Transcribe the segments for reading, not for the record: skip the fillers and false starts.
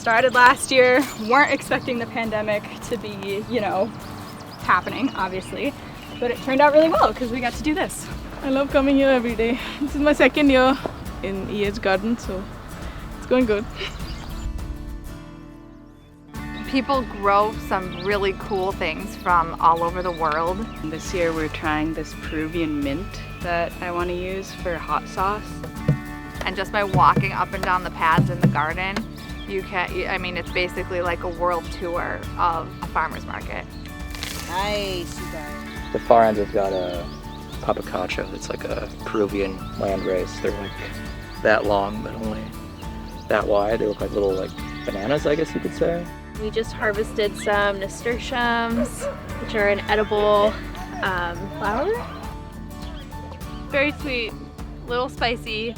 started last year. Weren't expecting the pandemic to be, you know, happening, obviously. But it turned out really well because we got to do this. I love coming here every day. This is my second year in EH Garden, so it's going good. People grow some really cool things from all over the world. This year we're trying this Peruvian mint that I want to use for hot sauce. And just by walking up and down the paths in the garden, you can, I mean, it's basically like a world tour of a farmer's market. Nice, you guys. The far end, we've got a papacacho. It's like a Peruvian landrace. They're like that long, but only that wide. They look like little like bananas, I guess you could say. We just harvested some nasturtiums, which are an edible flower. Very sweet, little spicy.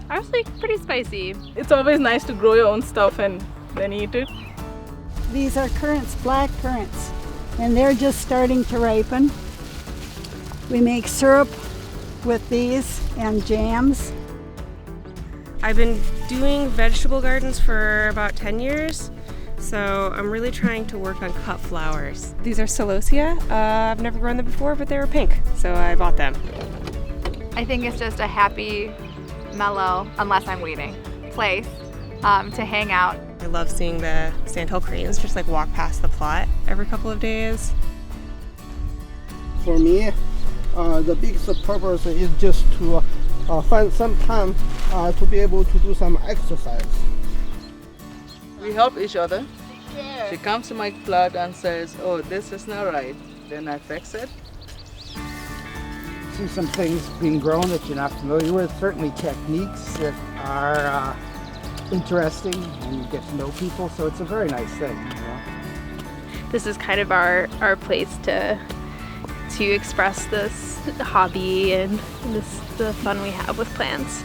Honestly, pretty spicy. It's always nice to grow your own stuff and then eat it. These are currants, black currants, and they're just starting to ripen. We make syrup with these and jams. I've been doing vegetable gardens for about 10 years. So I'm really trying to work on cut flowers. These are celosia. I've never grown them before, but they were pink, so I bought them. I think it's just a happy, mellow, unless I'm weeding, place to hang out. I love seeing the sandhill cranes just like walk past the plot every couple of days. For me, the biggest purpose is just to find some time to be able to do some exercise. We help each other. She comes to my plot and says, oh, this is not right. Then I fix it. See some things being grown that you're not familiar with, certainly techniques that are interesting, and you get to know people, so it's a very nice thing. You know? This is kind of our place to express this hobby and the fun we have with plants.